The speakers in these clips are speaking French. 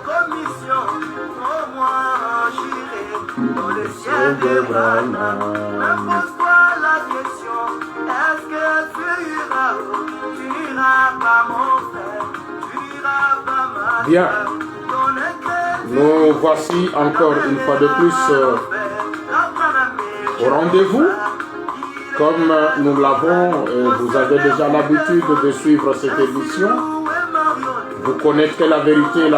commission, au moins j'irai dans le ciel de Branham. Mais pose-toi la question, est-ce que tu iras pas mon frère, tu iras pas ma Bien. soeur. Nous voici encore une fois de plus au rendez-vous. Comme nous l'avons, vous avez déjà l'habitude de suivre cette émission. Vous connaîtrez la vérité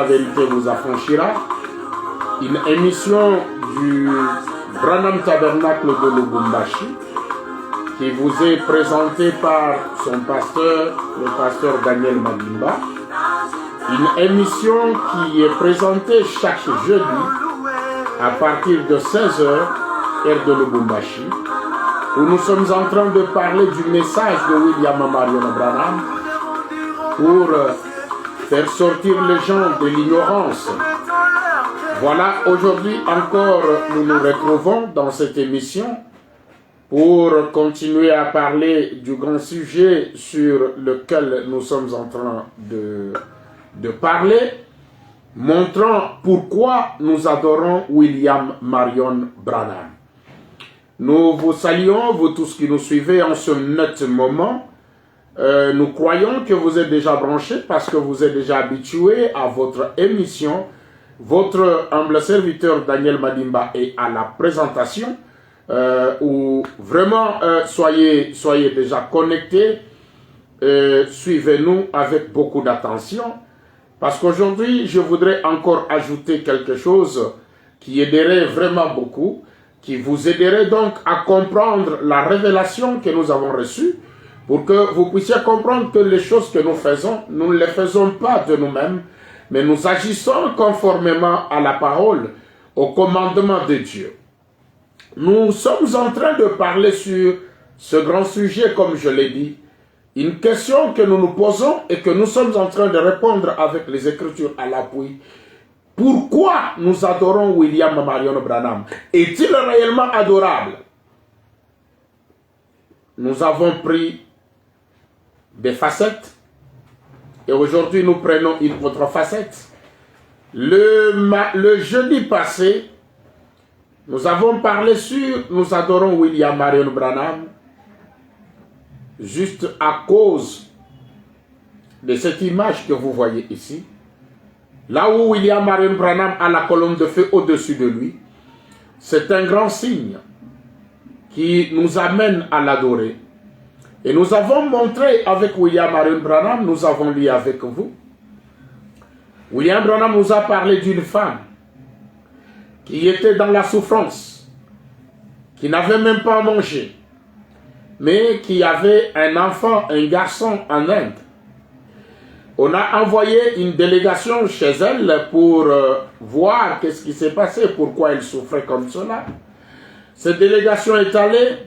vous affranchira. Une émission du Branham Tabernacle de Lubumbashi qui vous est présentée par son pasteur, le pasteur Daniel Madimba. Une émission qui est présentée chaque jeudi à partir de 16h, heure de Lubumbashi, où nous sommes en train de parler du message de William Marion Branham pour faire sortir les gens de l'ignorance. Voilà, aujourd'hui encore, nous nous retrouvons dans cette émission pour continuer à parler du grand sujet sur lequel nous sommes en train de parler, montrant pourquoi nous adorons William Marion Branham. Nous vous saluons, vous tous qui nous suivez en ce net moment. Nous croyons que vous êtes déjà branchés parce que vous êtes déjà habitués à votre émission. Votre humble serviteur Daniel Madimba est à la présentation où vraiment soyez déjà connectés. Suivez-nous avec beaucoup d'attention. Parce qu'aujourd'hui, je voudrais encore ajouter quelque chose qui aiderait vraiment beaucoup, qui vous aiderait donc à comprendre la révélation que nous avons reçue, pour que vous puissiez comprendre que les choses que nous faisons, nous ne les faisons pas de nous-mêmes, mais nous agissons conformément à la parole, au commandement de Dieu. Nous sommes en train de parler sur ce grand sujet, comme je l'ai dit, une question que nous nous posons et que nous sommes en train de répondre avec les Écritures à l'appui. Pourquoi nous adorons William Marion Branham? Est-il réellement adorable? Nous avons pris des facettes et aujourd'hui nous prenons une autre facette. Le jeudi passé, nous avons parlé sur nous adorons William Marion Branham juste à cause de cette image que vous voyez ici. Là où William Marion Branham a la colonne de feu au-dessus de lui, c'est un grand signe qui nous amène à l'adorer. Et nous avons montré avec William Marion Branham, nous avons lu avec vous. William Branham nous a parlé d'une femme qui était dans la souffrance, qui n'avait même pas mangé, mais qui avait un enfant, un garçon en Inde. On a envoyé une délégation chez elle pour voir qu'est-ce qui s'est passé, pourquoi elle souffrait comme cela. Cette délégation est allée,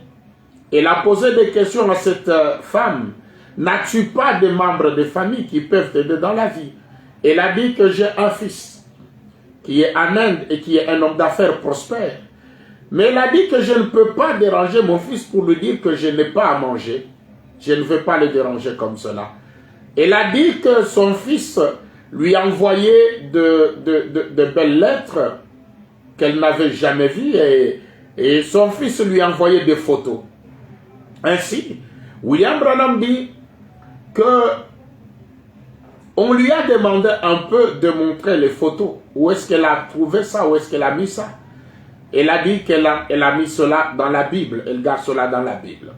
elle a posé des questions à cette femme. N'as-tu pas des membres de famille qui peuvent t'aider dans la vie? Elle a dit que j'ai un fils qui est en Inde et qui est un homme d'affaires prospère. Mais elle a dit que je ne peux pas déranger mon fils pour lui dire que je n'ai pas à manger. Je ne veux pas le déranger comme cela. Elle a dit que son fils lui envoyait de belles lettres qu'elle n'avait jamais vues et son fils lui envoyait des photos. Ainsi, William Branham dit que on lui a demandé un peu de montrer les photos. Où est-ce qu'elle a trouvé ça? Où est-ce qu'elle a mis ça? Elle a dit qu'elle a mis cela dans la Bible. Elle garde cela dans la Bible.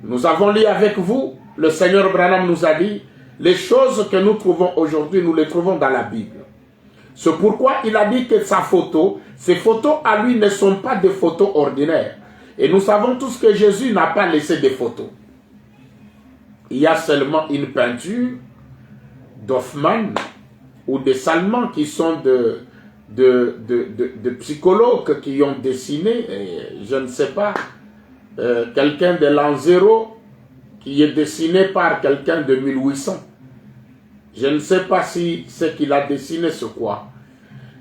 Nous avons lu avec vous, le Seigneur Branham nous a dit, les choses que nous trouvons aujourd'hui, nous les trouvons dans la Bible. C'est pourquoi il a dit que sa photo, ses photos à lui ne sont pas des photos ordinaires. Et nous savons tous que Jésus n'a pas laissé des photos. Il y a seulement une peinture d'Hoffmann ou de Salman qui sont de psychologues qui ont dessiné, je ne sais pas, quelqu'un de l'an 0 qui est dessiné par quelqu'un de 1800. Je ne sais pas si ce qu'il a dessiné c'est quoi.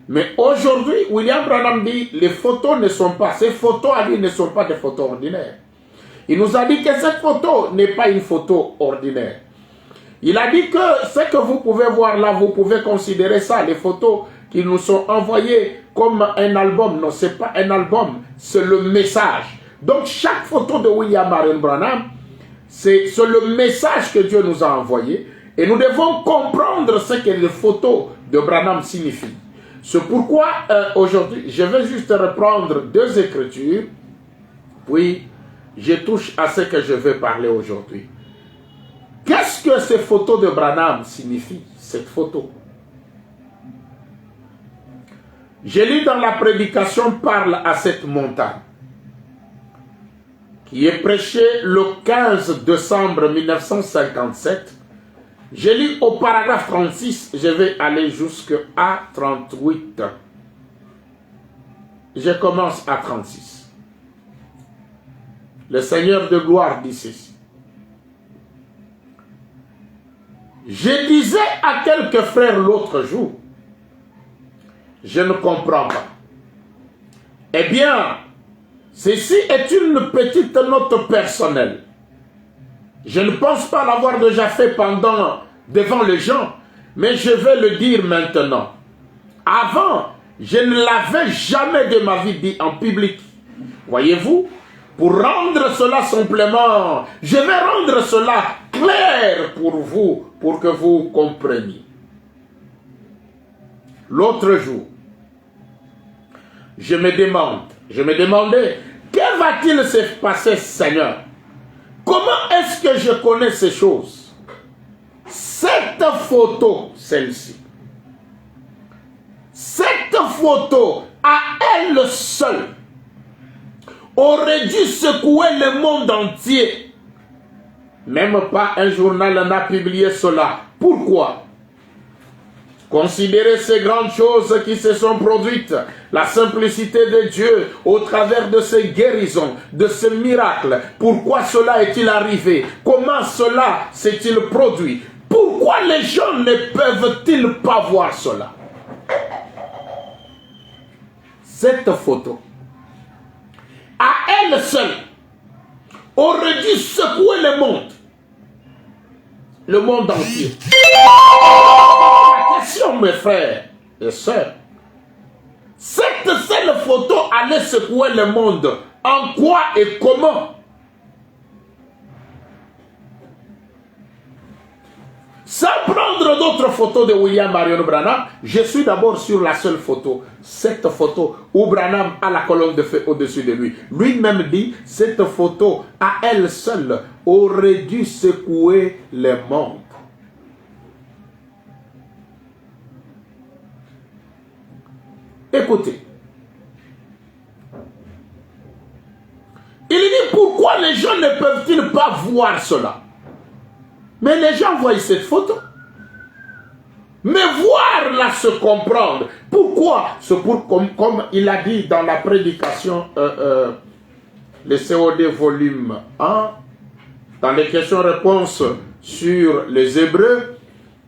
Mais aujourd'hui, William Branham dit, les photos ne sont pas, ces photos à lui ne sont pas des photos ordinaires. Il nous a dit que cette photo n'est pas une photo ordinaire. Il a dit que ce que vous pouvez voir là, vous pouvez considérer ça, les photos qui nous sont envoyées comme un album. Non, ce n'est pas un album, c'est le message. Donc chaque photo de William Marion Branham, c'est le message que Dieu nous a envoyé. Et nous devons comprendre ce que les photos de Branham signifient. C'est pourquoi aujourd'hui, je vais juste reprendre 2 écritures, puis je touche à ce que je vais parler aujourd'hui. Qu'est-ce que ces photos de Branham signifient, cette photo? Je lis dans la prédication Parle à cette montagne, qui est prêchée le 15 décembre 1957. Je lis au paragraphe 36, je vais aller jusqu'à 38. Je commence à 36. Le Seigneur de gloire dit ceci. Je disais à quelques frères l'autre jour, je ne comprends pas. Eh bien, ceci est une petite note personnelle. Je ne pense pas l'avoir déjà fait devant les gens, mais je vais le dire maintenant. Avant, je ne l'avais jamais de ma vie dit en public. Voyez-vous, pour rendre cela simplement, je vais rendre cela clair pour vous, pour que vous compreniez. L'autre jour, je me demandais, que va-t-il se passer, Seigneur? Comment est-ce que je connais ces choses? Cette photo, celle-ci, cette photo, à elle seule, aurait dû secouer le monde entier. Même pas un journal n'a publié cela. Pourquoi? Considérez ces grandes choses qui se sont produites, la simplicité de Dieu au travers de ces guérisons, de ces miracles. Pourquoi cela est-il arrivé? Comment cela s'est-il produit? Pourquoi les gens ne peuvent-ils pas voir cela? Cette photo, à elle seule, aurait dû secouer le monde entier. La question, mes frères et sœurs, cette seule photo allait secouer le monde. En quoi et comment? Sans prendre d'autres photos de William Marion Branham, je suis d'abord sur la seule photo. Cette photo où Branham a la colonne de feu au-dessus de lui. Lui-même dit, cette photo à elle seule aurait dû secouer le monde. Écoutez. Il dit, pourquoi les gens ne peuvent-ils pas voir cela? Mais les gens voient cette photo. Mais voir là se comprendre. Pourquoi? C'est pour, comme il a dit dans la prédication, le COD volume 1, dans les questions-réponses sur les Hébreux,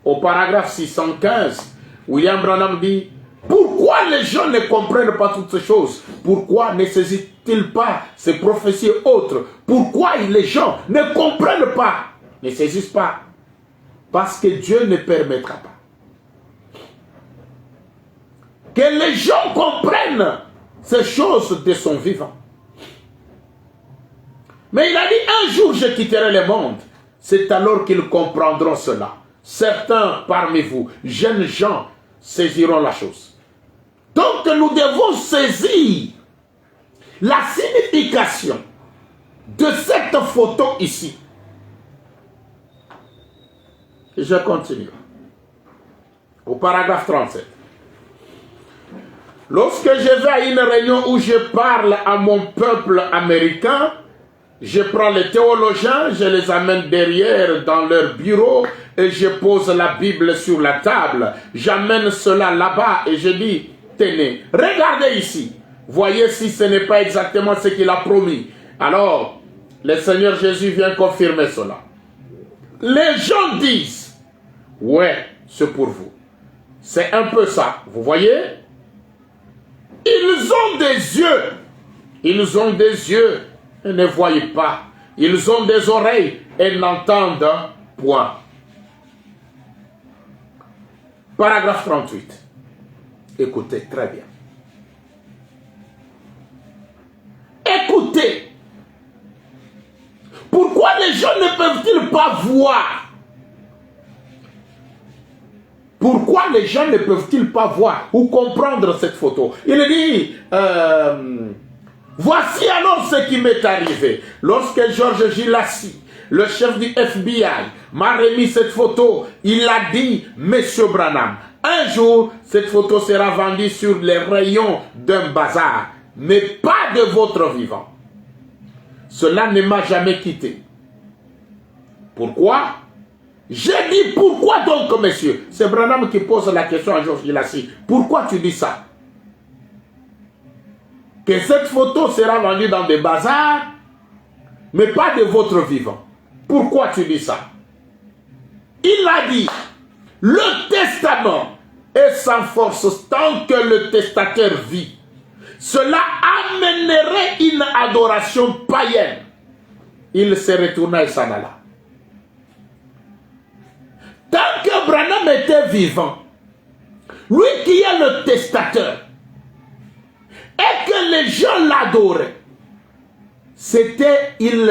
au paragraphe 615, William Branham dit, pourquoi les gens ne comprennent pas toutes ces choses? Pourquoi ne saisissent-ils pas ces prophéties autres? Pourquoi les gens ne comprennent pas, ne saisissent pas? Parce que Dieu ne permettra pas que les gens comprennent ces choses de son vivant. Mais il a dit, un jour je quitterai le monde. C'est alors qu'ils comprendront cela. Certains parmi vous, jeunes gens, saisiront la chose. Donc nous devons saisir la signification de cette photo ici. Et je continue. Au paragraphe 37. Lorsque je vais à une réunion où je parle à mon peuple américain, je prends les théologiens, je les amène derrière dans leur bureau et je pose la Bible sur la table. J'amène cela là-bas et je dis, tenez, regardez ici. Voyez si ce n'est pas exactement ce qu'il a promis. Alors, le Seigneur Jésus vient confirmer cela. Les gens disent, ouais, c'est pour vous. C'est un peu ça, vous voyez? Ils ont des yeux. Ils ont des yeux et ne voient pas. Ils ont des oreilles et n'entendent point. Paragraphe 38. Écoutez très bien. Écoutez. Pourquoi les gens ne peuvent-ils pas voir? Pourquoi les gens ne peuvent-ils pas voir ou comprendre cette photo? Il dit, voici alors ce qui m'est arrivé. Lorsque Georges Gilassi, le chef du FBI, m'a remis cette photo, il a dit, Monsieur Branham, un jour, cette photo sera vendue sur les rayons d'un bazar, mais pas de votre vivant. Cela ne m'a jamais quitté. Pourquoi? J'ai dit, pourquoi donc, monsieur? C'est Branham qui pose la question à Georges Gilassi. Pourquoi tu dis ça? Que cette photo sera vendue dans des bazars, mais pas de votre vivant. Pourquoi tu dis ça? Il a dit, le testament est sans force tant que le testateur vit. Cela amènerait une adoration païenne. Il se retourna et s'en alla. Tant que Branham était vivant, lui qui est le testateur, et que les gens l'adoraient, c'était une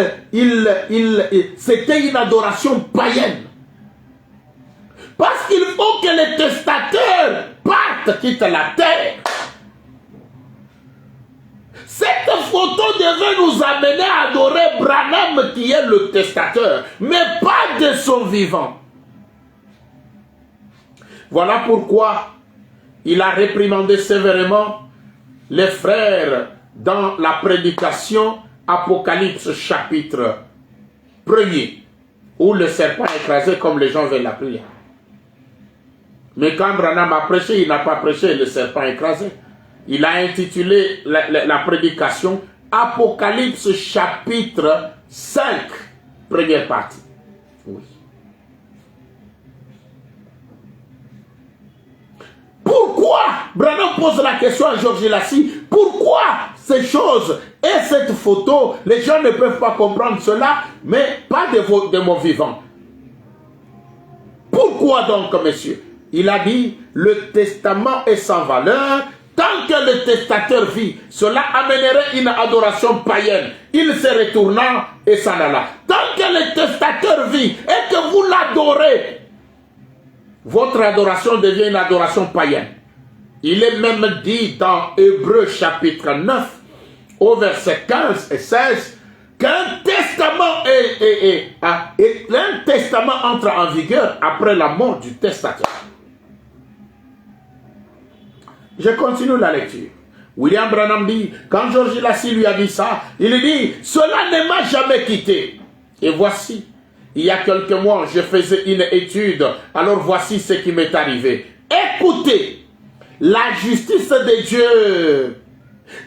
adoration païenne. Parce qu'il faut que les testateurs partent, quittent la terre. Cette photo devait nous amener à adorer Branham qui est le testateur, mais pas de son vivant. Voilà pourquoi il a réprimandé sévèrement les frères dans la prédication Apocalypse chapitre 1er, où le serpent est écrasé comme les gens veulent l'appeler. Mais quand Branham a prêché, il n'a pas prêché le serpent écrasé. Il a intitulé la prédication Apocalypse chapitre 5, première partie. Oui. Pourquoi, Branham pose la question à Georges Gilassi, pourquoi ces choses et cette photo, les gens ne peuvent pas comprendre cela, mais pas de mon vivant. Pourquoi donc, monsieur? Il a dit, le testament est sans valeur, tant que le testateur vit, cela amènerait une adoration païenne. Il se retourna et s'en alla. Tant que le testateur vit et que vous l'adorez, votre adoration devient une adoration païenne. Il est même dit dans Hébreux chapitre 9, au verset 15 et 16, qu'un testament un testament entre en vigueur après la mort du testateur. Je continue la lecture. William Branham dit, quand Georges Gilassi lui a dit ça, il dit, cela ne m'a jamais quitté. Et voici, il y a quelques mois, je faisais une étude, alors voici ce qui m'est arrivé. Écoutez, la justice de Dieu.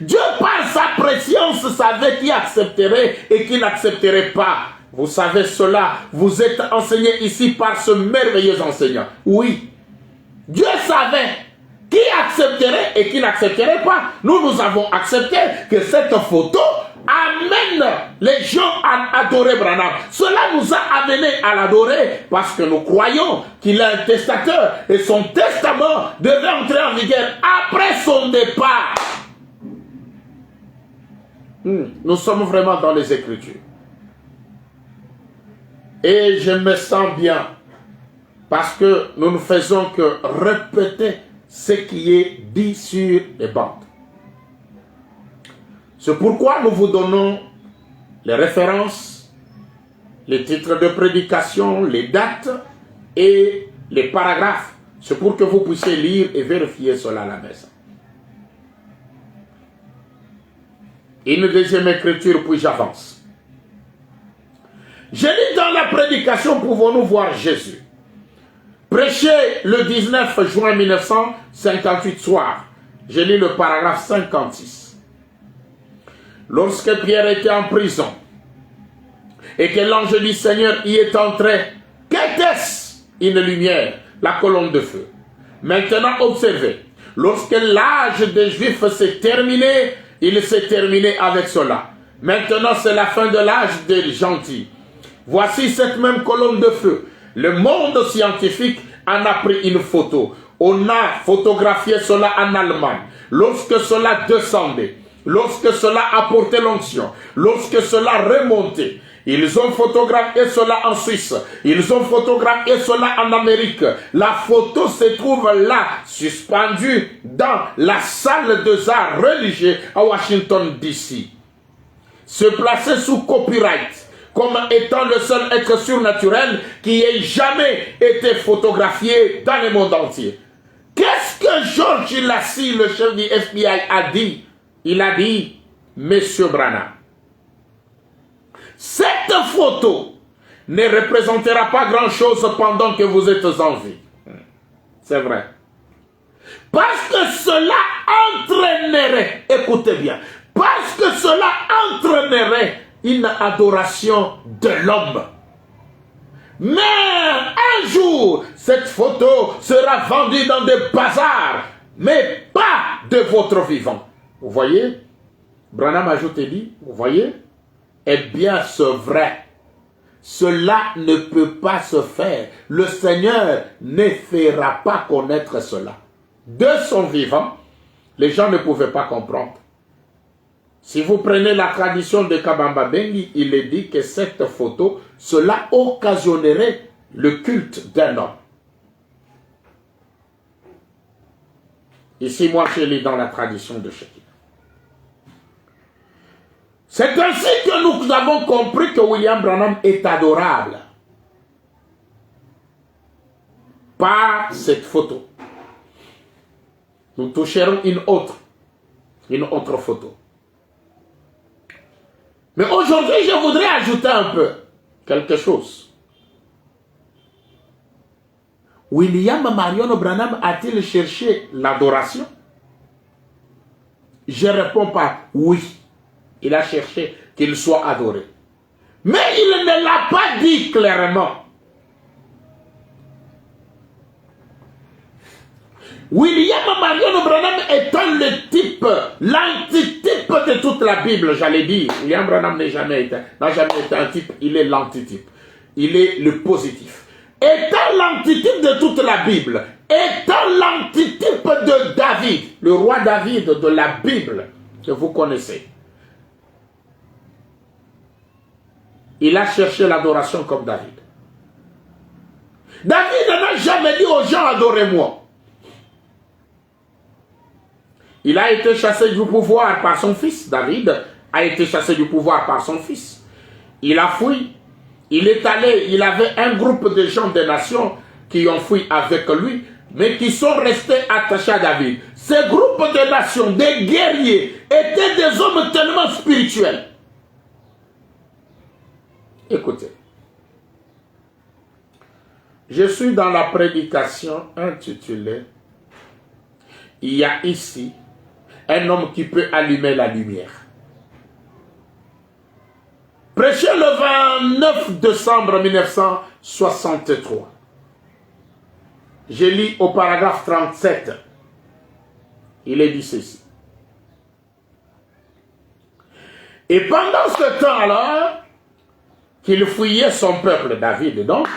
Dieu, par sa préscience, savait qui accepterait et qui n'accepterait pas. Vous savez cela, vous êtes enseigné ici par ce merveilleux enseignant. Oui, Dieu savait qui accepterait et qui n'accepterait pas. Nous avons accepté que cette photo amène les gens à adorer Branham. Cela nous a amenés à l'adorer parce que nous croyons qu'il est un testateur et son testament devait entrer en vigueur après son départ. Nous sommes vraiment dans les Écritures. Et je me sens bien parce que nous ne faisons que répéter ce qui est dit sur les bandes. C'est pourquoi nous vous donnons les références, les titres de prédication, les dates et les paragraphes. C'est pour que vous puissiez lire et vérifier cela à la maison. Une deuxième écriture, puis j'avance. Je lis dans la prédication, pouvons-nous voir Jésus. Prêché le 19 juin 1958 soir. Je lis le paragraphe 56. Lorsque Pierre était en prison et que l'ange du Seigneur y est entré, qu'était-ce? Une lumière, la colonne de feu. Maintenant observez, lorsque l'âge des Juifs s'est terminé, il s'est terminé avec cela. Maintenant c'est la fin de l'âge des gentils. Voici cette même colonne de feu. Le monde scientifique en a pris une photo. on a photographié cela en Allemagne, lorsque cela descendait, lorsque cela apportait l'onction, lorsque cela remontait, ils ont photographié cela en Suisse, ils ont photographié cela en Amérique. La photo se trouve là, suspendue dans la salle des arts religieux à Washington DC. Se placer sous copyright, comme étant le seul être surnaturel qui ait jamais été photographié dans le monde entier. Qu'est-ce que George Lacy, le chef du FBI, a dit? Il a dit, Monsieur Branham, cette photo ne représentera pas grand-chose pendant que vous êtes en vie. C'est vrai. Parce que cela entraînerait, écoutez bien, parce que cela entraînerait une adoration de l'homme. Mais un jour, cette photo sera vendue dans des bazars, mais pas de votre vivant. Vous voyez? Branham ajoute et dit, vous voyez? Eh bien, c'est vrai. Cela ne peut pas se faire. Le Seigneur ne fera pas connaître cela. De son vivant, les gens ne pouvaient pas comprendre. Si vous prenez la tradition de Kabamba Bengi, il est dit que cette photo, cela occasionnerait le culte d'un homme. Ici, moi, je lis dans la tradition de Shekinah. C'est ainsi que nous avons compris que William Branham est adorable par cette photo. Nous toucherons une autre photo. Mais aujourd'hui, je voudrais ajouter un peu quelque chose. William Marion Branham a-t-il cherché l'adoration? Je réponds pas oui. Il a cherché qu'il soit adoré. Mais il ne l'a pas dit clairement. William Marion Branham étant le type, l'antitype de toute la Bible, j'allais dire. William Branham n'a jamais été un type, il est l'antitype. Il est le positif. Étant l'antitype de toute la Bible, étant l'antitype de David, le roi David de la Bible que vous connaissez. Il a cherché l'adoration comme David. David n'a jamais dit aux gens, adorez-moi. Il a été chassé du pouvoir par son fils. David a été chassé du pouvoir par son fils. Il a fui. Il est allé, il avait un groupe de gens des nations qui ont fui avec lui, mais qui sont restés attachés à David. Ce groupe de nations, des guerriers, étaient des hommes tellement spirituels. Écoutez, je suis dans la prédication intitulée « Il y a ici un homme qui peut allumer la lumière ». Prêché le 29 décembre 1963. Je lis au paragraphe 37. Il est dit ceci. Et pendant ce temps-là, qu'il fuyait son peuple, David donc,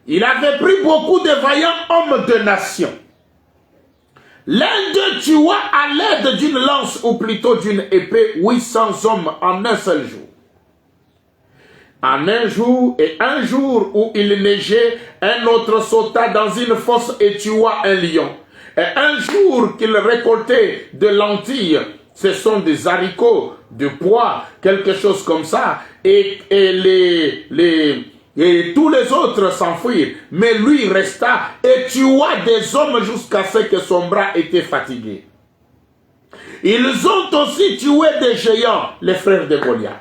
il avait pris beaucoup de vaillants hommes de nation. L'un d'eux tua à l'aide d'une lance ou plutôt d'une épée 800 hommes en un seul jour. En un jour et un jour où il neigeait, un autre sauta dans une fosse et tua un lion. Et un jour qu'il récoltait de lentilles, ce sont des haricots, de pois, quelque chose comme ça, et tous les autres s'enfuirent, mais lui resta et tua des hommes jusqu'à ce que son bras était fatigué. Ils ont aussi tué des géants, les frères de Goliath.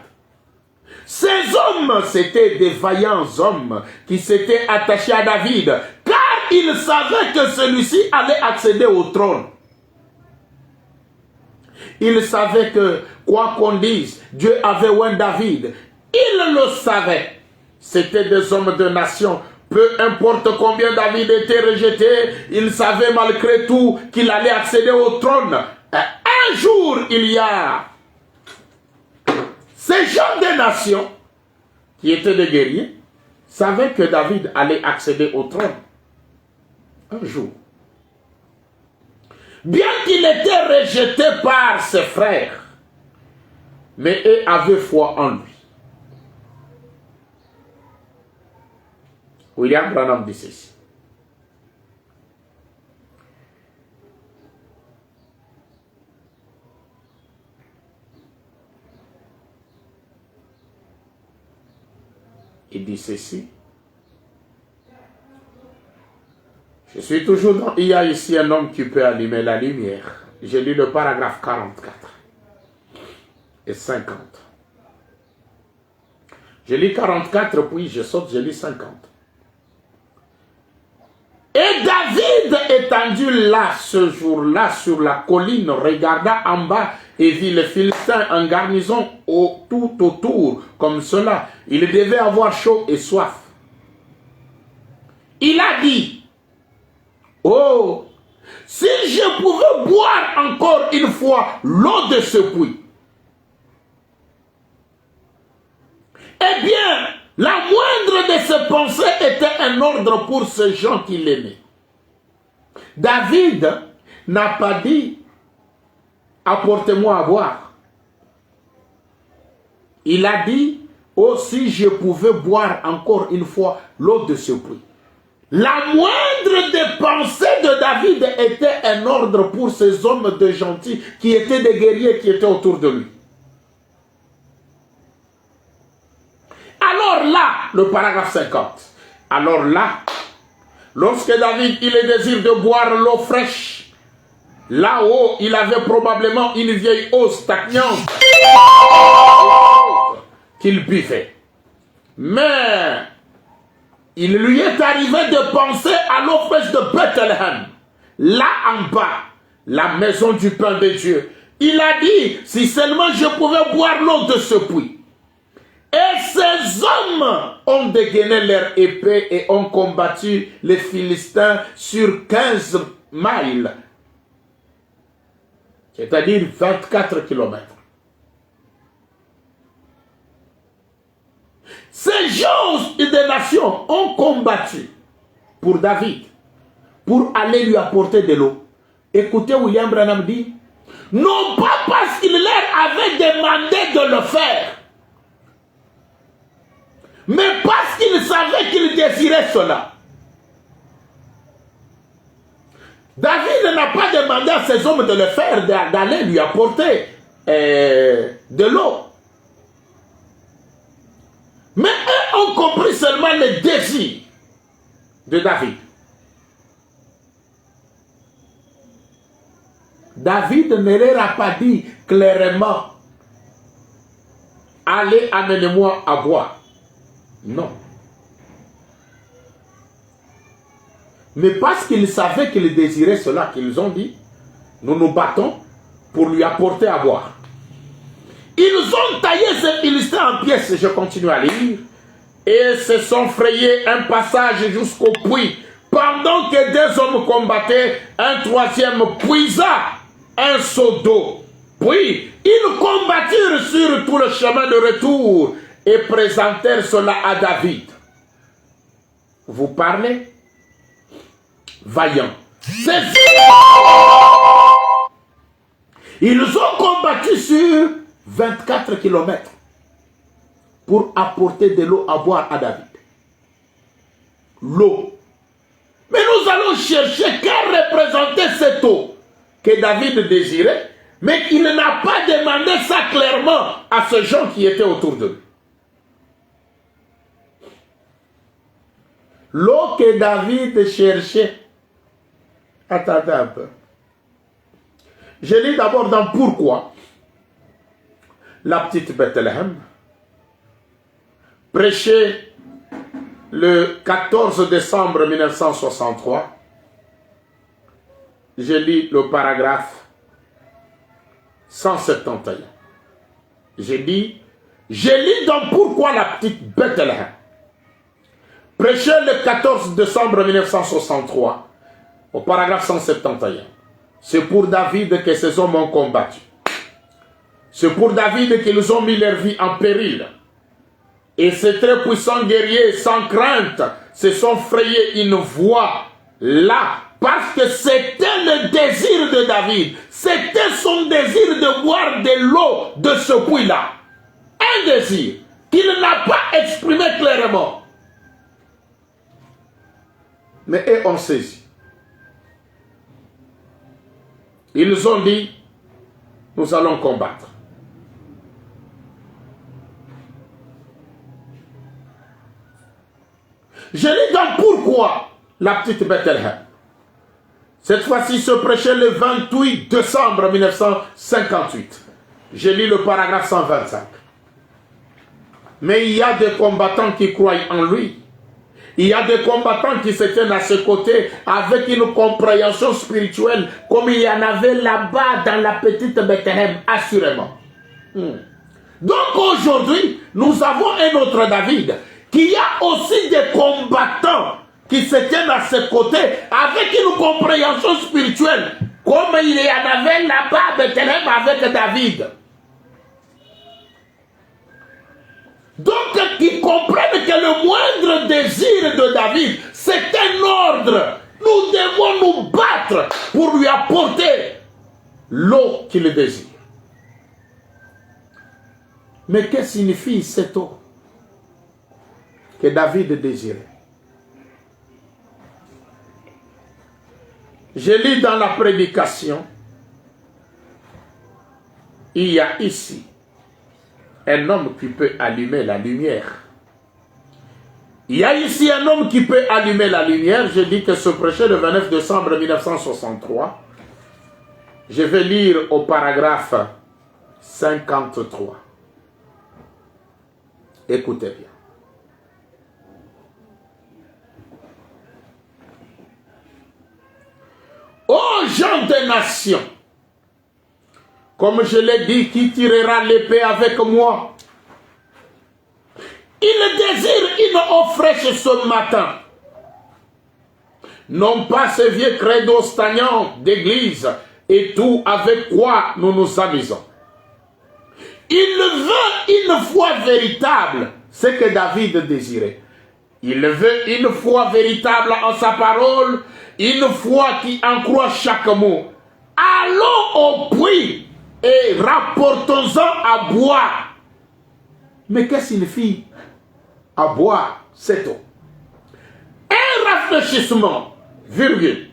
Ces hommes, c'étaient des vaillants hommes qui s'étaient attachés à David, car ils savaient que celui-ci allait accéder au trône. Ils savaient que, quoi qu'on dise, Dieu avait oint David. Ils le savaient. C'était des hommes de nation. Peu importe combien David était rejeté, ils savaient malgré tout qu'il allait accéder au trône. Et un jour, il y a ces gens des nations, qui étaient des guerriers, savaient que David allait accéder au trône. Un jour. bien qu'il était rejeté par ses frères, mais eux avaient foi en lui. William Branham dit ceci. Il dit ceci. Je suis toujours dans... Il y a ici un homme qui peut allumer la lumière. J'ai lu le paragraphe 44 et 50. Je lis 44, puis je saute, je lis 50. Et David, étendu là, ce jour-là, sur la colline, regarda en bas et vit les Philistins en garnison tout autour, comme cela. Il devait avoir chaud et soif. Il a dit, oh, si je pouvais boire encore une fois l'eau de ce puits, eh bien, la moindre de ses pensées était un ordre pour ces gens qui l'aimaient. David n'a pas dit, apportez-moi à boire. Il a dit, oh, si je pouvais boire encore une fois l'eau de ce puits. La moindre des pensées de David était un ordre pour ces hommes de gentils qui étaient des guerriers qui étaient autour de lui. Alors là, le paragraphe 50. Alors là, lorsque David il a le désir de boire l'eau fraîche, là-haut, il avait probablement une vieille eau stagnante qu'il buvait. Mais il lui est arrivé de penser à l'eau fraîche de Bethléem, là en bas, la maison du pain de Dieu. Il a dit, si seulement je pouvais boire l'eau de ce puits. Et ces hommes ont dégainé leur épée et ont combattu les Philistins sur 15 miles, c'est-à-dire 24 kilomètres. Ces gens des nations ont combattu pour David, pour aller lui apporter de l'eau. Écoutez, William Branham dit, non pas parce qu'il leur avait demandé de le faire, mais parce qu'il savait qu'il désirait cela. David n'a pas demandé à ces hommes de le faire, d'aller lui apporter de l'eau. Mais eux ont compris seulement le désir de David. David ne leur a pas dit clairement, allez, amenez-moi à boire. Non. Mais parce qu'ils savaient qu'il désirait cela, qu'ils ont dit, nous nous battons pour lui apporter à boire. Ils ont taillé ces Philistins en pièces, je continue à lire, et se sont frayés un passage jusqu'au puits. Pendant que deux hommes combattaient, un troisième puisa un seau d'eau. Puis, ils combattirent sur tout le chemin de retour et présentèrent cela à David. Vous parlez? Vaillant. C'est ils ont combattu sur 24 kilomètres pour apporter de l'eau à boire à David. L'eau. Mais nous allons chercher qu'a représenté cette eau que David désirait, mais il n'a pas demandé ça clairement à ces gens qui étaient autour de lui. L'eau que David cherchait. Attendez un peu. Je lis d'abord dans Pourquoi la petite Bethléem, prêché le 14 décembre 1963. Je lis le paragraphe 171. Je lis dans Pourquoi la petite Bethléem, prêché le 14 décembre 1963, au paragraphe 171. C'est pour David que ces hommes ont combattu. C'est pour David qu'ils ont mis leur vie en péril. Et ces très puissants guerriers, sans crainte, se sont frayés une voie là Parce que c'était le désir de David. C'était son désir de boire de l'eau de ce puits-là. Un désir qu'il n'a pas exprimé clairement. Mais eux ont saisi. Ils ont dit, nous allons combattre. Je lis donc pourquoi la petite Bethléem. Cette fois-ci se prêchait le 28 décembre 1958. Je lis le paragraphe 125. Mais il y a des combattants qui croient en lui. Il y a des combattants qui se tiennent à ses côtés avec une compréhension spirituelle comme il y en avait là-bas dans la petite Bethléem, assurément. Donc aujourd'hui, nous avons un autre David, qui a aussi des combattants qui se tiennent à ses côtés avec une compréhension spirituelle comme il y en avait là-bas à Bethléem avec David. Donc, qui comprennent que le moindre désir de David, c'est un ordre. Nous devons nous battre pour lui apporter l'eau qu'il désire. Mais que signifie cette eau que David désirait? Je lis dans la prédication, il y a ici un homme qui peut allumer la lumière. Il y a ici un homme qui peut allumer la lumière. Je dis que ce prêché le 29 décembre 1963. Je vais lire au paragraphe 53. Écoutez bien. Ô gens des nations, comme je l'ai dit, qui tirera l'épée avec moi? Il désire une eau fraîche ce matin. Non pas ce vieux credo stagnant d'église et tout avec quoi nous nous amusons. Il veut une foi véritable, ce que David désirait. Il veut une foi véritable en sa parole, une foi qui en croit chaque mot. Allons au puits et rapportons-en à boire. Mais qu'est-ce que signifie à boire cette eau? Un rafraîchissement, virgule.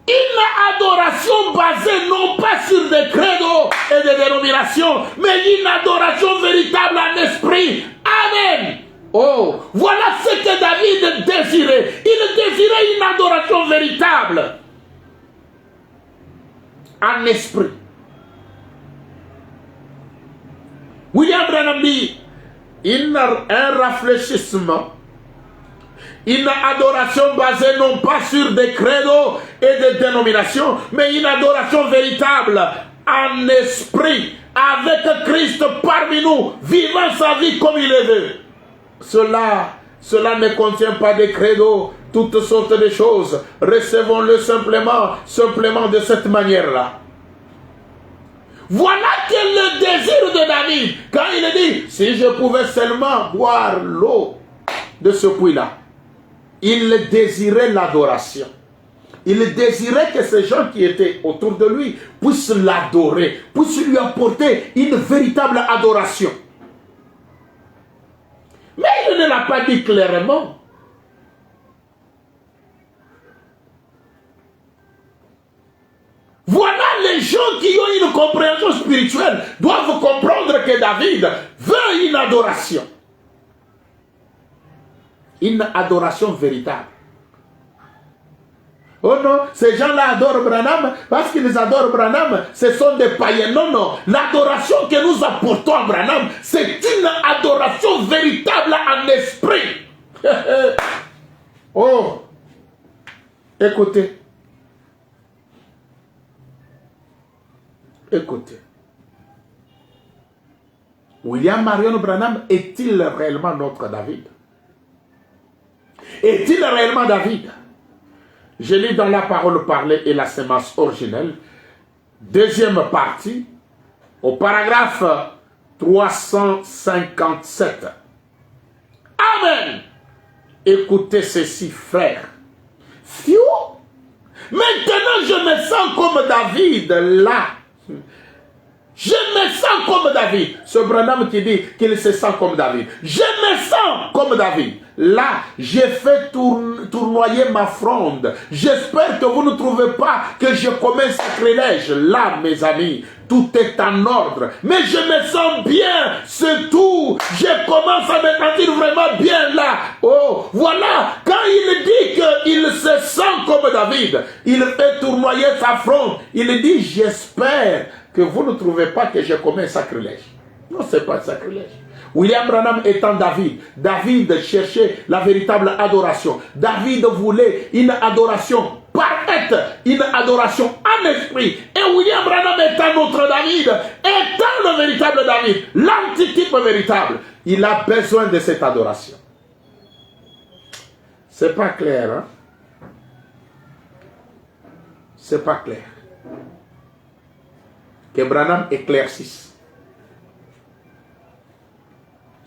Une adoration basée non pas sur des credos et des dénominations, mais une adoration véritable en esprit. Amen. Oh, voilà ce que David désirait. Il désirait une adoration véritable en esprit. William Branham dit, un rafraîchissement, une adoration basée non pas sur des credos et des dénominations, mais une adoration véritable en esprit, avec Christ parmi nous, vivant sa vie comme il le veut. Cela ne contient pas de credos, toutes sortes de choses. Recevons-le simplement de cette manière-là. Voilà que le désir de David, quand il dit, si je pouvais seulement boire l'eau de ce puits-là, il désirait l'adoration. Il désirait que ces gens qui étaient autour de lui puissent l'adorer, puissent lui apporter une véritable adoration. Mais il ne l'a pas dit clairement. Voilà les gens qui ont une compréhension spirituelle doivent comprendre que David veut une adoration. Une adoration véritable. Oh non, ces gens-là adorent Branham parce qu'ils adorent Branham, ce sont des païens. Non, non, l'adoration que nous apportons à Branham, c'est une adoration véritable en esprit. Oh, écoutez. Écoutez. William Marion Branham est-il réellement notre David? Est-il réellement David? Je lis dans la parole parlée et la sémence originelle, deuxième partie, au paragraphe 357. Amen. Écoutez ceci, frères. Fiou, Maintenant, je me sens comme David là. Je me sens comme David. Ce Branham qui dit qu'il se sent comme David. Je me sens comme David. Là, j'ai fait tournoyer ma fronde. J'espère que vous ne trouvez pas que je commets sacrilège. Là, mes amis, tout est en ordre. Mais je me sens bien, c'est tout. Je commence à me sentir vraiment bien là. Oh, voilà. Quand il dit qu'il se sent comme David, il fait tournoyer sa fronde. Il dit, j'espère que vous ne trouvez pas que je commets un sacrilège. Non, ce n'est pas un sacrilège. William Branham étant David, David cherchait la véritable adoration. David voulait une adoration parfaite, une adoration en esprit. Et William Branham étant notre David, étant le véritable David, l'antitype véritable, il a besoin de cette adoration. C'est pas clair, hein? C'est pas clair. Que Branham éclaircisse.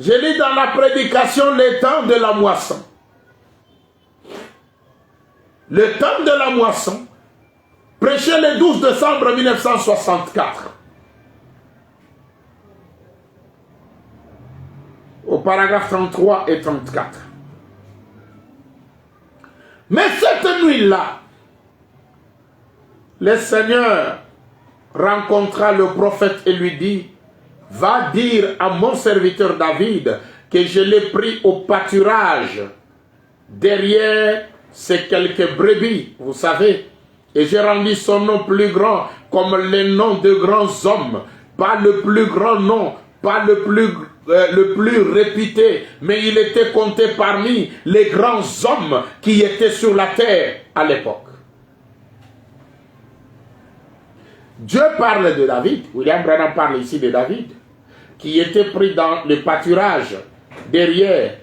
Je lis dans la prédication le temps de la moisson. Le temps de la moisson, prêché le 12 décembre 1964. Au paragraphe 33 et 34. Mais cette nuit-là, le Seigneur rencontra le prophète et lui dit, va dire à mon serviteur David que je l'ai pris au pâturage derrière ces quelques brebis, vous savez, et j'ai rendu son nom plus grand comme les noms de grands hommes, pas le plus grand nom, pas le plus réputé, mais il était compté parmi les grands hommes qui étaient sur la terre à l'époque. Dieu parle de David, William Branham parle ici de David, qui était pris dans le pâturage derrière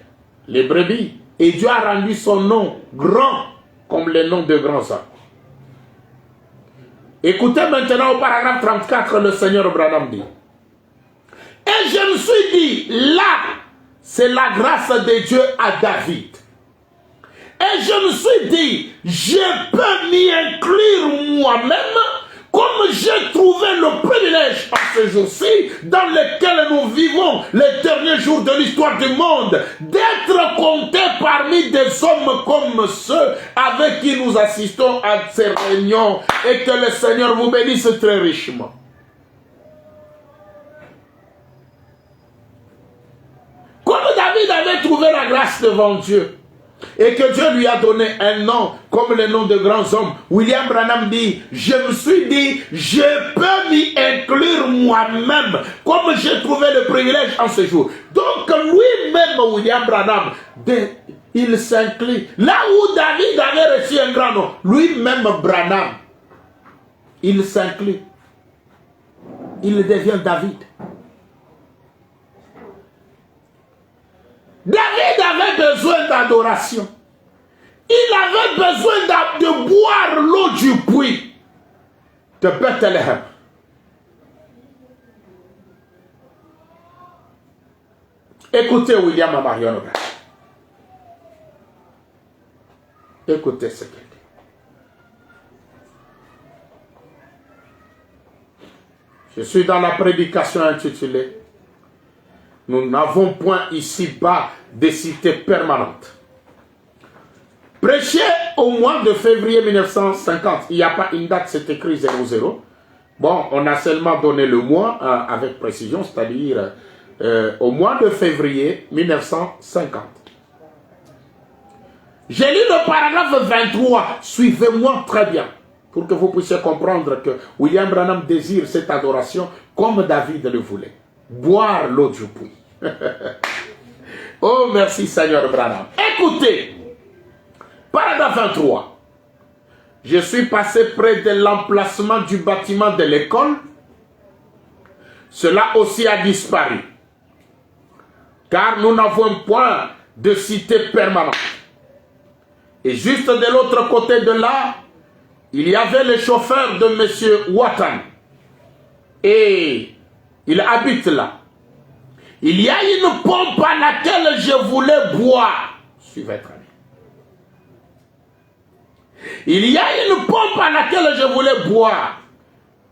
les brebis, et Dieu a rendu son nom grand comme le nom de grands hommes. Écoutez maintenant au paragraphe 34, le Seigneur Branham dit, et je me suis dit, là, c'est la grâce de Dieu à David. Et je me suis dit, je peux m'y inclure moi-même, comme j'ai trouvé le privilège en ce jour-ci, dans lequel nous vivons les derniers jours de l'histoire du monde, d'être comptés parmi des hommes comme ceux avec qui nous assistons à ces réunions, et que le Seigneur vous bénisse très richement. Comme David avait trouvé la grâce devant Dieu, et que Dieu lui a donné un nom comme le nom de grands hommes, William Branham dit, je me suis dit, je peux m'y inclure moi-même, comme j'ai trouvé le privilège en ce jour. Donc lui-même, William Branham, il s'incline. Là où David avait reçu un grand nom, lui-même Branham, il s'incline. Il devient David. David avait besoin d'adoration. Il avait besoin de boire l'eau du puits de Bethléem. Écoutez William à Marion. Écoutez ce qu'il dit. Je suis dans la prédication intitulée « Nous n'avons point ici-bas des cités permanentes ». Prêché au mois de février 1950. Il n'y a pas une date, c'est écrit 00. Bon, on a seulement donné le mois avec précision, c'est-à-dire au mois de février 1950. J'ai lu le paragraphe 23. Suivez-moi très bien pour que vous puissiez comprendre que William Branham désire cette adoration comme David le voulait. Boire l'eau du puits. Oh, merci Seigneur Branham. Écoutez, paragraphe 23. Je suis passé près de l'emplacement du bâtiment de l'école. Cela aussi a disparu. Car nous n'avons point de cité permanente. Et juste de l'autre côté de là, il y avait le chauffeur de M. Watan. Et il habite là. Il y a une pompe à laquelle je voulais boire. Suivez très bien. Il y a une pompe à laquelle je voulais boire.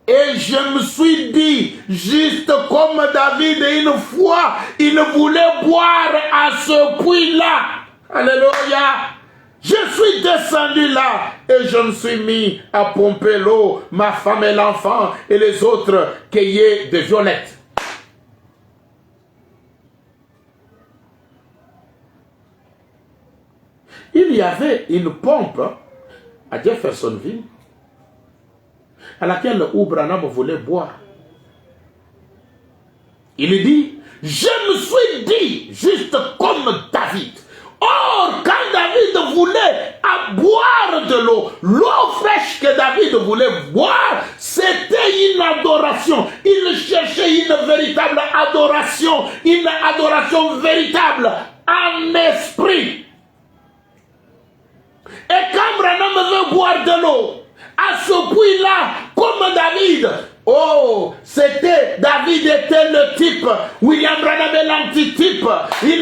Et je me suis dit, juste comme David, une fois, il voulait boire à ce puits-là. Alléluia. Je suis descendu là et je me suis mis à pomper l'eau, ma femme et l'enfant et les autres cueillaient des violettes. Il y avait une pompe à Jeffersonville à laquelle Branham voulait boire. Il dit, je me suis dit, juste comme David. Or, quand David voulait boire de l'eau, l'eau fraîche que David voulait boire, c'était une adoration. Il cherchait une véritable adoration véritable en esprit. Et quand Branham veut boire de l'eau, à ce puits-là, comme David, oh, David était le type, William Branham est l'antitype, il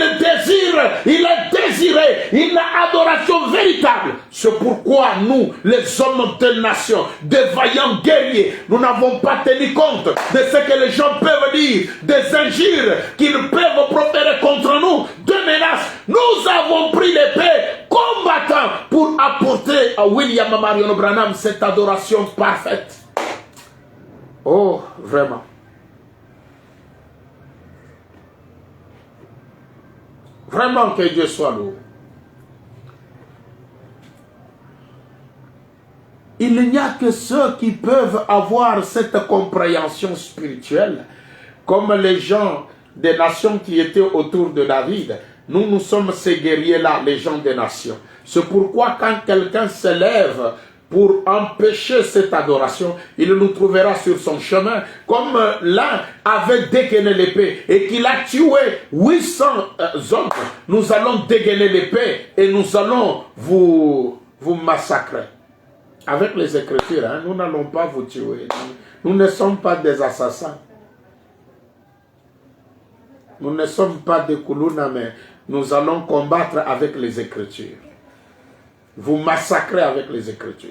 désirait une adoration véritable. C'est pourquoi nous, les hommes de nation, des vaillants guerriers, nous n'avons pas tenu compte de ce que les gens peuvent dire, des injures qu'ils peuvent proférer contre nous, de menaces. Nous avons pris l'épée combattant pour apporter à William Marion Branham cette adoration parfaite. Oh, vraiment. Vraiment que Dieu soit loué. Il n'y a que ceux qui peuvent avoir cette compréhension spirituelle, comme les gens des nations qui étaient autour de David. Nous sommes ces guerriers-là, les gens des nations. C'est pourquoi quand quelqu'un se lève pour empêcher cette adoration, il nous trouvera sur son chemin. Comme l'un avait dégainé l'épée et qu'il a tué 800 hommes, nous allons dégainer l'épée et nous allons vous massacrer. Avec les Écritures, hein, nous n'allons pas vous tuer. Nous ne sommes pas des assassins. Nous ne sommes pas des Kuluna, mais nous allons combattre avec les Écritures. Vous massacrez avec les Écritures.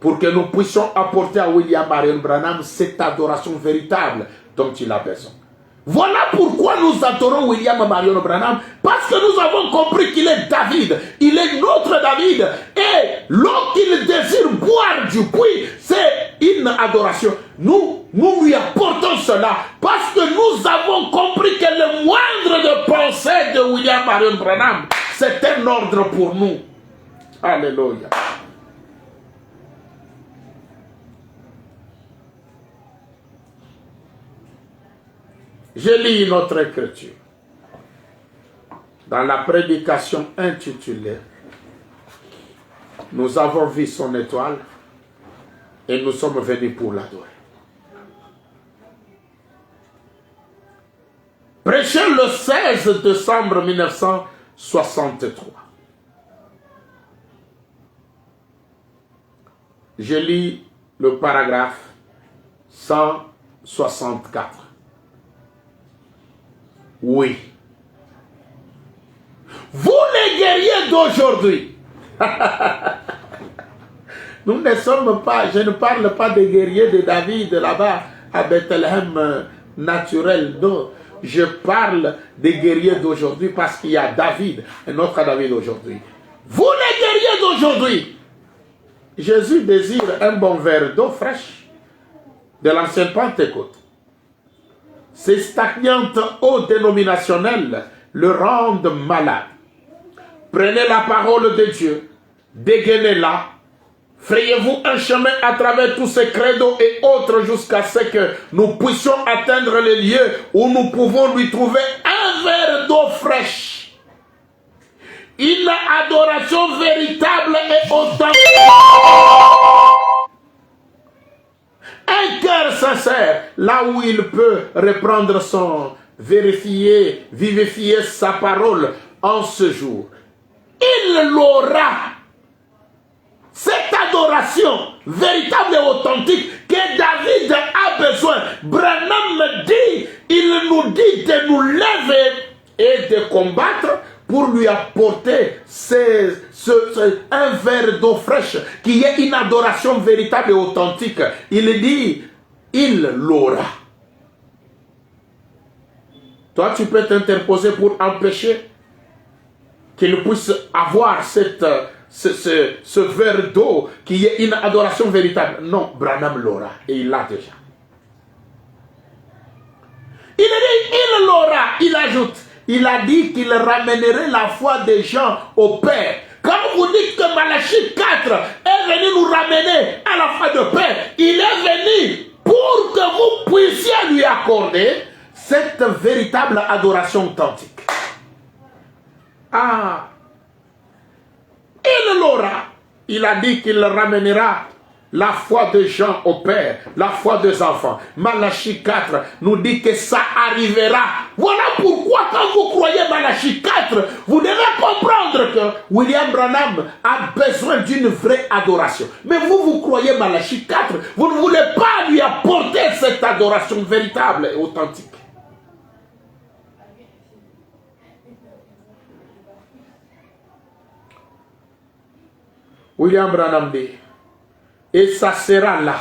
Pour que nous puissions apporter à William Marion Branham cette adoration véritable dont il a besoin. Voilà pourquoi nous adorons William Marion Branham, parce que nous avons compris qu'il est David, il est notre David, et l'eau qu'il désire boire du puits, c'est une adoration. Nous lui apportons cela, parce que nous avons compris que le moindre de pensée de William Marion Branham, c'est un ordre pour nous. Alléluia. Je lis notre écriture dans la prédication intitulée « Nous avons vu son étoile et nous sommes venus pour l'adorer ». Prêché le 16 décembre 1963. Je lis le paragraphe 164. Oui. Vous les guerriers d'aujourd'hui. Nous ne sommes pas, je ne parle pas des guerriers de David là-bas à Bethléem naturel. Non, je parle des guerriers d'aujourd'hui parce qu'il y a David, un autre David aujourd'hui. Vous les guerriers d'aujourd'hui. Jésus désire un bon verre d'eau fraîche de l'ancienne Pentecôte. Ces stagnantes eaux dénominationnelles le rendent malade. Prenez la parole de Dieu, dégainez-la, frayez-vous un chemin à travers tous ces credos et autres jusqu'à ce que nous puissions atteindre les lieux où nous pouvons lui trouver un verre d'eau fraîche. Une adoration véritable et authentique. Un cœur sincère, là où il peut reprendre vivifier sa parole en ce jour. Il l'aura. Cette adoration véritable et authentique que David a besoin. Branham dit, il nous dit de nous lever et de combattre pour lui apporter un verre d'eau fraîche, qui est une adoration véritable et authentique. Il dit, il l'aura. Toi, tu peux t'interposer pour empêcher qu'il puisse avoir ce verre d'eau qui est une adoration véritable. Non, Branham l'aura et il l'a déjà. Il dit, il l'aura, il ajoute. Il a dit qu'il ramènerait la foi des gens au Père. Quand vous dites que Malachie 4 est venu nous ramener à la foi de Père, il est venu pour que vous puissiez lui accorder cette véritable adoration authentique. Ah, il l'aura. Il a dit qu'il ramènera la foi des gens au Père, la foi des enfants. Malachie 4 nous dit que ça arrivera. Voilà pourquoi quand vous croyez Malachie 4, vous devez comprendre que William Branham a besoin d'une vraie adoration. Mais vous croyez Malachie 4, vous ne voulez pas lui apporter cette adoration véritable et authentique. William Branham dit, et ça sera là.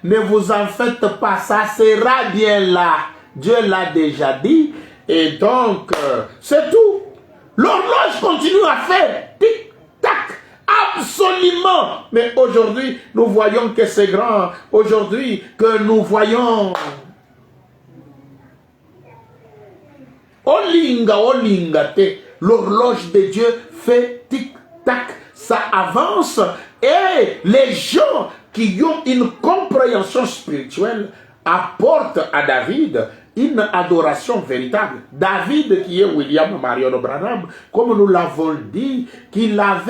Ne vous en faites pas, ça sera bien là. Dieu l'a déjà dit. Et donc, c'est tout. L'horloge continue à faire tic-tac. Absolument. Mais aujourd'hui, nous voyons que c'est grand. Aujourd'hui, que nous voyons... Olinga, l'horloge de Dieu fait tic-tac. Ça avance et les gens qui ont une compréhension spirituelle apportent à David une adoration véritable. David qui est William Marion Branham, comme nous l'avons dit, il a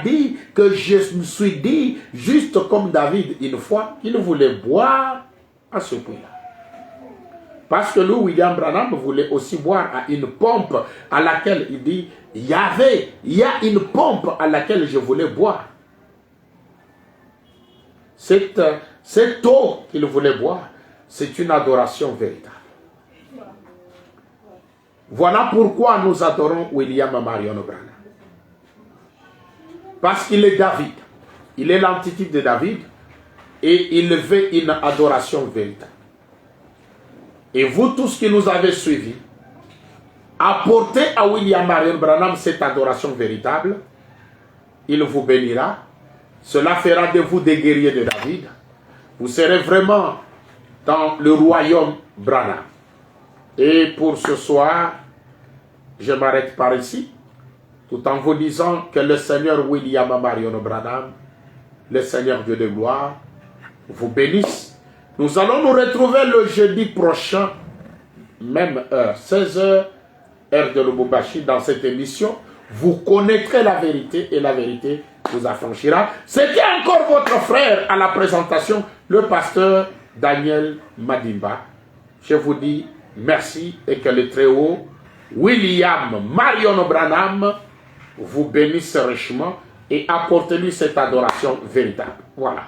dit que je me suis dit, juste comme David une fois, qu'il voulait boire à ce puits-là. Parce que lui, William Branham voulait aussi boire à une pompe à laquelle il dit, il y a une pompe à laquelle je voulais boire. Cette eau qu'il voulait boire, c'est une adoration véritable. Voilà pourquoi nous adorons William Marion Branham. Parce qu'il est David. Il est l'antitype de David et il veut une adoration véritable. Et vous tous qui nous avez suivis, apportez à William Marion Branham cette adoration véritable. Il vous bénira. Cela fera de vous des guerriers de David. Vous serez vraiment dans le royaume Branham. Et pour ce soir, je m'arrête par ici, tout en vous disant que le Seigneur William Marion Branham, le Seigneur Dieu de gloire, vous bénisse. Nous allons nous retrouver le jeudi prochain, même heure, 16h, heure de Lubumbashi, dans cette émission. Vous connaîtrez la vérité et la vérité vous affranchira. C'était encore votre frère à la présentation, le pasteur Daniel Madimba. Je vous dis merci et que le Très-Haut, William Marion Branham, vous bénisse richement et apportez-lui cette adoration véritable. Voilà.